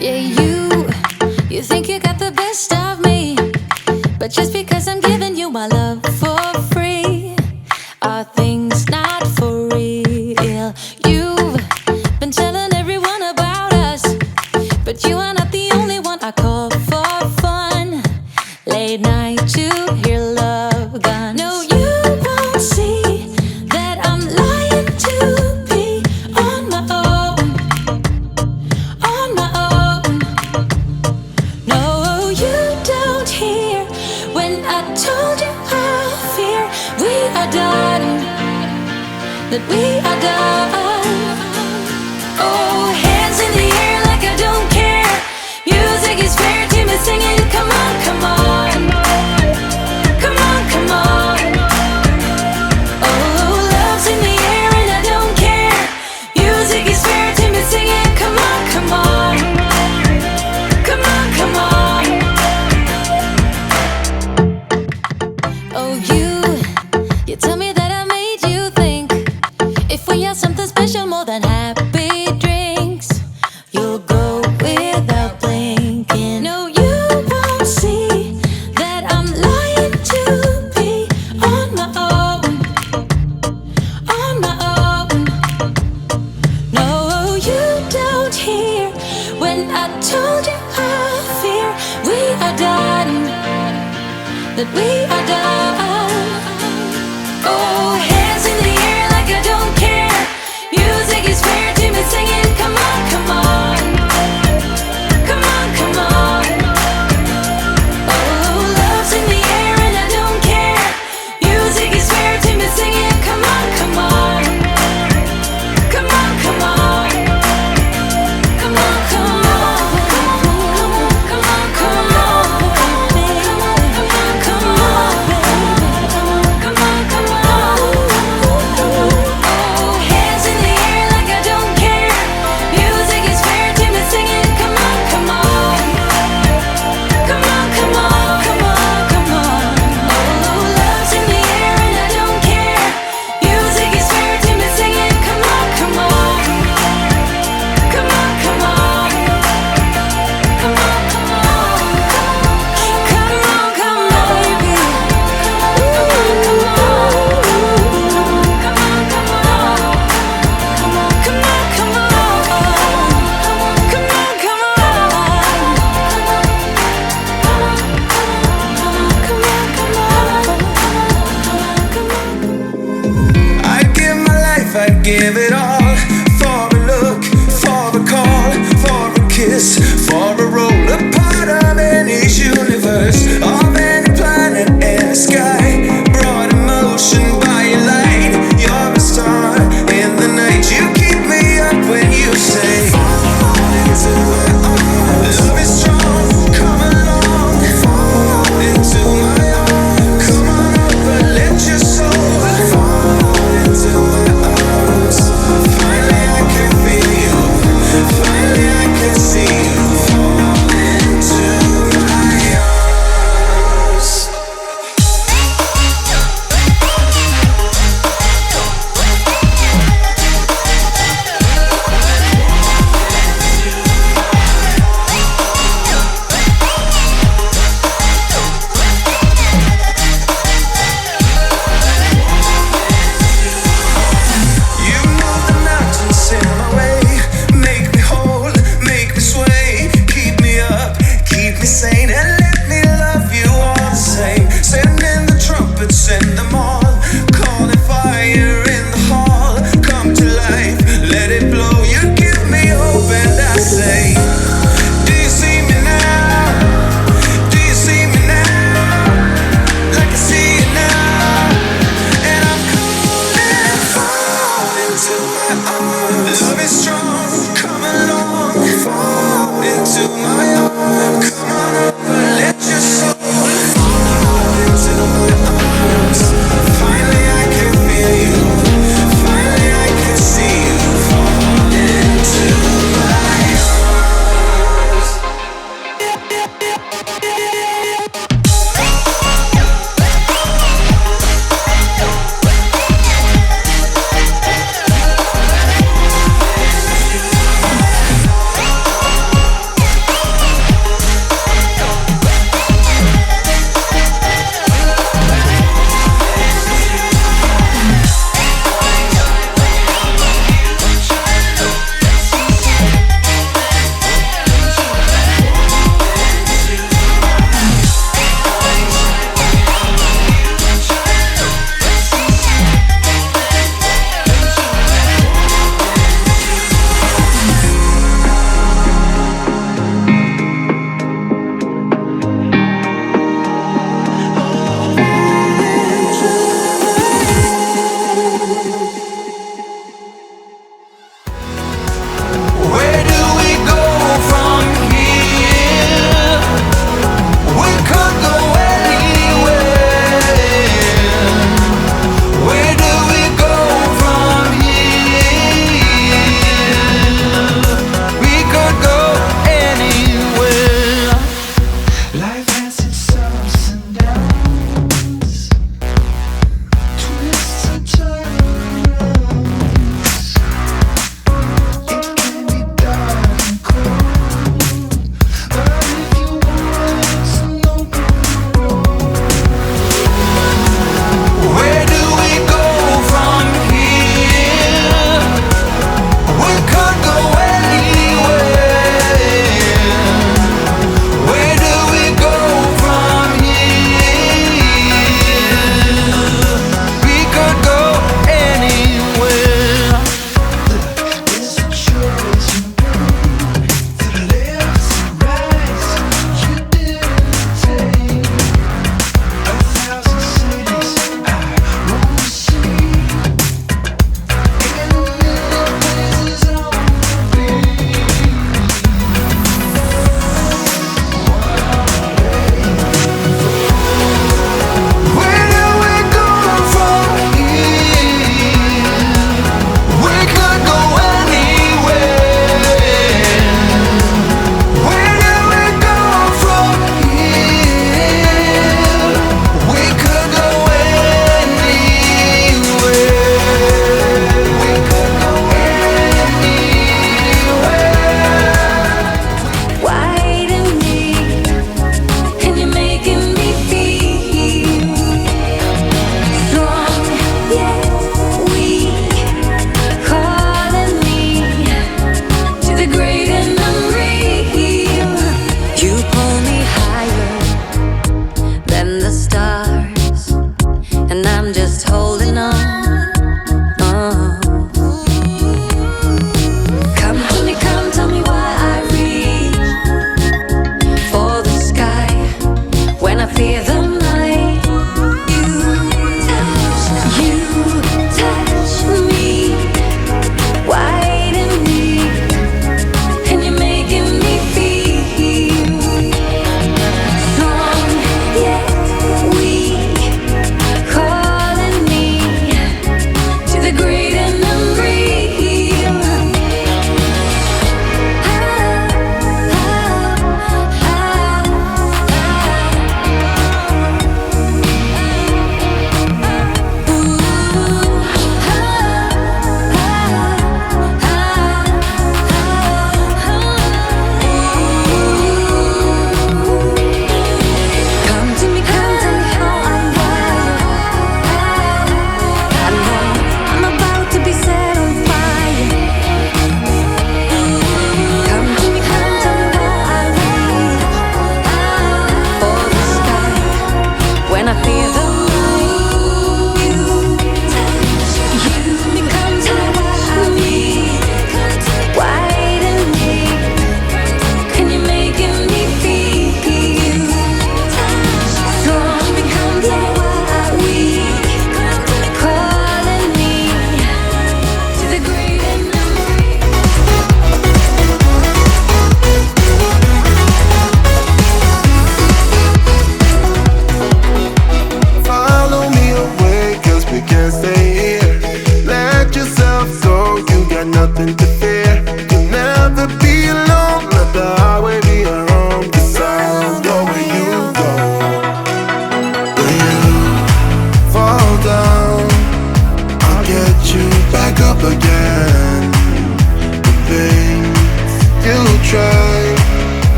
Yeah, you think you got the best of me, but just because I'm giving you my love for free, are things not for real? You've been telling everyone about us, but you are not the only one I call for fun. Late night to hear love guns. No, you won't see that I'm lying to be on my own, on my own. No, you don't hear when I told you how fear we are done, that we are done. Oh, hands in the air like I don't care. Music is fair to me singing. Come on, come on, come on, come on. Oh, love's in the air and I don't care. Music is fair to me singing. Come on, come on, come on, come on. Oh, you tell me that I made you think if we are something special more than happy drinks, you'll go without blinking. No, you won't see that I'm lying to be on my own, on my own. No, you don't hear when I told you how fear we are done, that we are done. Oh, hands in the air like I don't care. Music is fair to me singing. Come on, come on, come on, come on. Oh, love's in the air and I don't care. Music is fair to me singing. Come on, come on, come on, come on, come on, come on, come on, come on, come on, come on, come on, come on. Oh, hands in the air like I don't care. Music is fair to me singing. Come on, come on, come on, come on, come on, come on. Oh, love's in the air and I don't care. Music is fair to me singing. Come on, come on, come on, come on, come on, come on, come on, come on, baby. Come on, come on, come on, come on, come on, come on, come on, come on. I'd give my life, I'd give it all for a look, for a call, for a kiss.